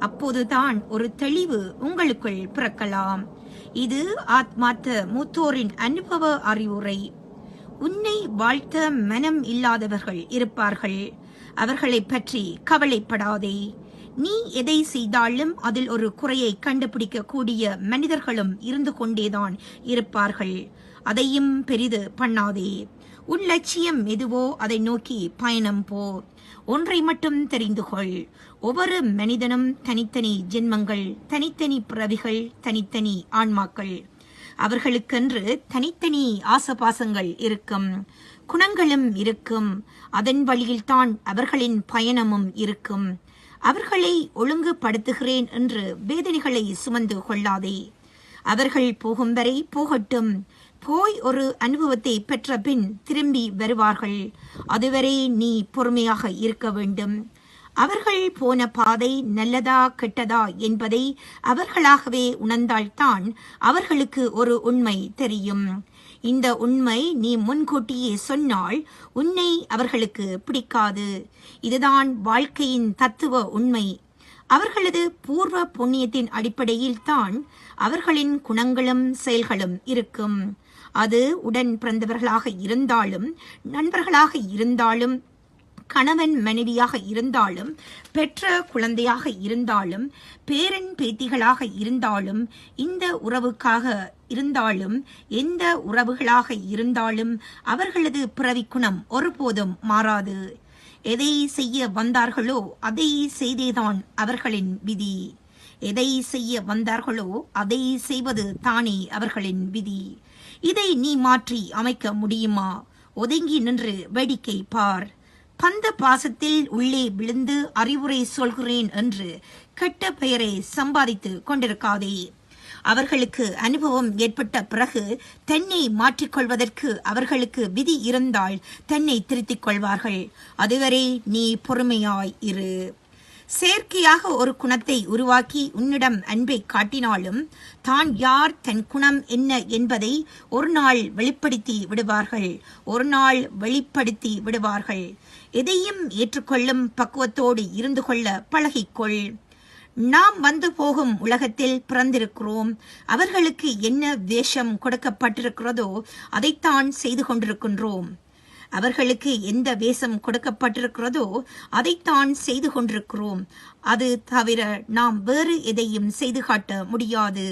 அப்போதுதான் ஒரு தெளிவு உங்களுக்குள் பிறக்கலாம். இது ஆத்மார்த்த மூத்தோரின் அனுபவ அறிவுரை. உன்னை வாழ்த்த மனம் இல்லாதவர்கள் இருப்பார்கள். அவர்களை பற்றி கவலைப்படாதே. நீ எதை செய்தாலும் அதில் ஒரு குறையை கண்டுபிடிக்க கூடிய மனிதர்களும் இருந்து கொண்டேதான் இருப்பார்கள். அதையும் பெரிது பண்ணாதே. உன் லட்சியம் எதுவோ அதை நோக்கி பயணம் போ. ஒன்றை மட்டும் தெரிந்து கொள். ஒவ்வொரு மனிதனும் தனித்தனி ஜென்மங்கள், தனித்தனி பிறவிகள், தனித்தனி ஆன்மாக்கள். அவர்களுக்கென்று தனித்தனி ஆசபாசங்கள் இருக்கும், குணங்களும் இருக்கும். அதன் வழியில்தான் அவர்களின் பயணமும் இருக்கும். அவர்களை ஒழுங்குபடுத்துகிறேன் என்று வேதனைகளை சுமந்து கொள்ளாதே. அவர்கள் போகும் வரை போகட்டும். போய் ஒரு அனுபவத்தை பெற்ற பின் திரும்பி வருவார்கள். அதுவரை நீ பொறுமையாக இருக்க வேண்டும். அவர்கள் போன பாதை நல்லதா கெட்டதா என்பதை அவர்களாகவே உணர்ந்தால்தான் அவர்களுக்கு ஒரு உண்மை தெரியும். இந்த உண்மை நீ முன்கூட்டியே சொன்னால் உன்னை அவர்களுக்கு பிடிக்காது. இதுதான் வாழ்க்கையின் தத்துவ உண்மை. அவர்களது பூர்வ புண்ணியத்தின் அடிப்படையில் தான் அவர்களின் குணங்களும் செயல்களும் இருக்கும். அது உடன் பிறந்தவர்களாக இருந்தாலும், நண்பர்களாக இருந்தாலும், கணவன் மனைவியாக இருந்தாலும், பெற்ற குழந்தையாக இருந்தாலும், பேரன் பேத்திகளாக இருந்தாலும், இந்த உறவுக்காக இருந்தாலும், எந்த உறவுகளாக இருந்தாலும் அவர்களது பிறவி குணம் ஒருபோதும் மாறாது. எதை செய்ய வந்தார்களோ அதை செய்தேதான் அவர்களின் விதி. எதை செய்ய வந்தார்களோ அதை செய்வது தானே அவர்களின் விதி. இதை நீ மாற்றி அமைக்க முடியுமா? ஒதுங்கி நின்று வேடிக்கை பார். பந்த பாசத்தில் உள்ளே விழுந்து அறிவுரை சொல்கிறேன் என்று கெட்ட பெயரை சம்பாதித்து கொண்டிருக்காதே. அவர்களுக்கு அனுபவம் ஏற்பட்ட பிறகு தன்னை மாற்றிக்கொள்வதற்கு அவர்களுக்கு விதி இருந்தால் தன்னை திருத்திக் கொள்வார்கள். அதுவரை நீ பொறுமையாய் இரு. செயற்கையாக ஒரு குணத்தை உருவாக்கி உன்னிடம் அன்பை காட்டினாலும் தான் யார், தன் குணம் என்ன என்பதை ஒரு நாள் வெளிப்படுத்தி விடுவார்கள். ஒரு நாள் வெளிப்படுத்தி விடுவார்கள். எதையும் ஏற்றுக்கொள்ளும் பக்குவத்தோடு இருந்து கொள்ள பழகிக்கொள். நாம் வந்து போகும் உலகத்தில் பிறந்திருக்கிறோம். அவர்களுக்கு என்ன வேஷம் கொடுக்கப்பட்டிருக்கிறதோ அதைத்தான் செய்து கொண்டிருக்கின்றோம். அவர்களுக்கு எந்த வேஷம் கொடுக்கப்பட்டிருக்கிறதோ அதைத்தான் செய்து கொண்டிருக்கிறோம். அது தவிர நாம் வேறு எதையும் செய்து காட்ட முடியாது.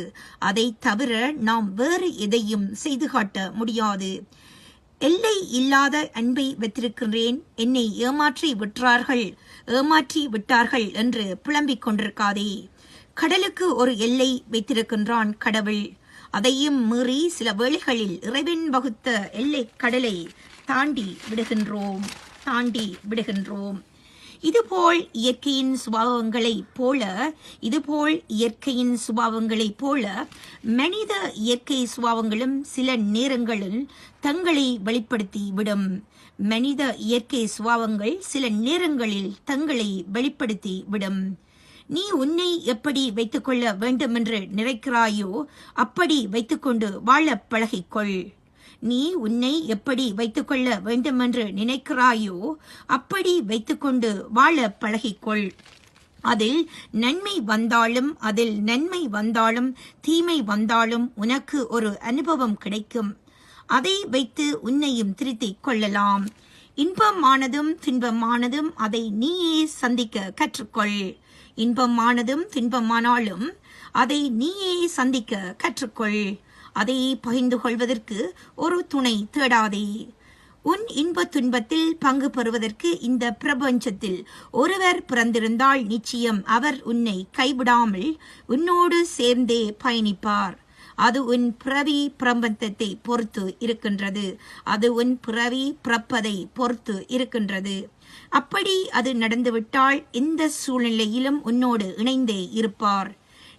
அதை தவிர நாம் வேறு எதையும் செய்து காட்ட முடியாது. எல்லை இல்லாத அன்பை வைத்திருக்கிறேன், என்னை ஏமாற்றி விட்டார்கள் என்று புலம்பிக் கொண்டிருக்காதே. கடலுக்கு ஒரு எல்லை வைத்திருக்கின்றான் கடவுள். அதையும் மீறி சில வேளைகளில் இறைவன் வகுத்த எல்லை கடலை தாண்டி விடுகின்றோம். இதுபோல் இயற்கையின் சுபாவங்களைப் போல மனித இயற்கை சுபாவங்களும் சில நேரங்களில் தங்களை வெளிப்படுத்தி விடும். மனித இயற்கை சுபாவங்கள் சில நேரங்களில் தங்களை வெளிப்படுத்தி விடும். நீ உன்னை எப்படி வைத்துக்கொள்ள வேண்டுமென்று நினைக்கிறாயோ அப்படி வைத்துக்கொண்டு வாழ பழகிக்கொள். நீ உன்னை எப்படி வைத்துக்கொள்ள வேண்டுமென்று நினைக்கிறாயோ அப்படி வைத்துக்கொண்டு வாழ பழகிக்கொள். அதில் நன்மை வந்தாலும் தீமை வந்தாலும் உனக்கு ஒரு அனுபவம் கிடைக்கும். அதை வைத்து உன்னையும் திருத்திக் கொள்ளலாம். இன்பமானதும் துன்பமானதும் அதை நீயே சந்திக்க கற்றுக்கொள். இன்பமானதும் துன்பமானாலும் அதை நீயே சந்திக்க கற்றுக்கொள். அதை பகிர்ந்து கொள்வதற்கு ஒரு துணை தேடாதே. உன் இன்ப துன்பத்தில் பங்கு பெறுவதற்கு இந்த பிரபஞ்சத்தில் ஒருவர் பிறந்திருந்தால் நிச்சயம் அவர் உன்னை கைவிடாமல் உன்னோடு சேர்ந்தே பயணிப்பார். அது உன் பிறவி பிரபந்தத்தை பொறுத்து இருக்கின்றது. அது உன் பிறவி பிறப்பதை பொறுத்து இருக்கின்றது. அப்படி அது நடந்துவிட்டால் எந்த சூழ்நிலையிலும் உன்னோடு இணைந்தே இருப்பார்.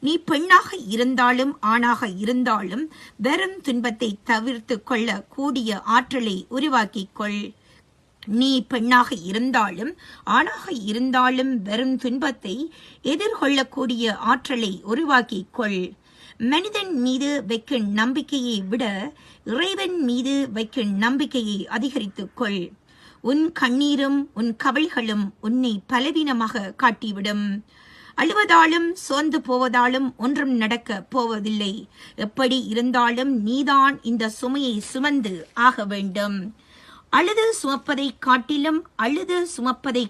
நீ பெண்ணாக இருந்தாலும் ஆணாக இருந்தாலும் வெறும் துன்பத்தை தவிர்த்து கொள்ள கூடிய ஆற்றலை உருவாக்கிக் கொள். நீ பெண்ணாக இருந்தாலும் ஆணாக இருந்தாலும் வெறும் துன்பத்தை எதிர்கொள்ளக்கூடிய ஆற்றலை உருவாக்கிக் கொள். மனிதன் மீது வைக்கும் நம்பிக்கையை விட இறைவன் மீது வைக்கும் நம்பிக்கையை அதிகரித்துக் கொள். உன் கண்ணீரும் உன் கவலைகளும் உன்னை பலவீனமாக காட்டிவிடும். அழுவதாலும் சோர்ந்து போவதாலும் ஒன்றும் நடக்க போவதில்லை. எப்படி இருந்தாலும் நீதான் இந்த சுமையை சுமந்து ஆக வேண்டும். அழுது சுமப்பதை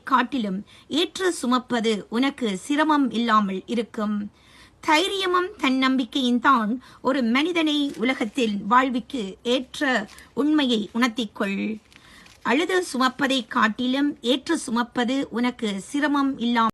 காட்டிலும் ஏற்று சுமப்பது உனக்கு சிரமம் இல்லாமல் இருக்கும். தைரியமும் தன்னம்பிக்கையும் தான் ஒரு மனிதனை உலகத்தில் வாழ்விக்கு ஏற்ற உண்மையை உணர்த்திக்கொள். அழுது சுமப்பதை காட்டிலும் ஏற்று சுமப்பது உனக்கு சிரமம் இல்லாமல்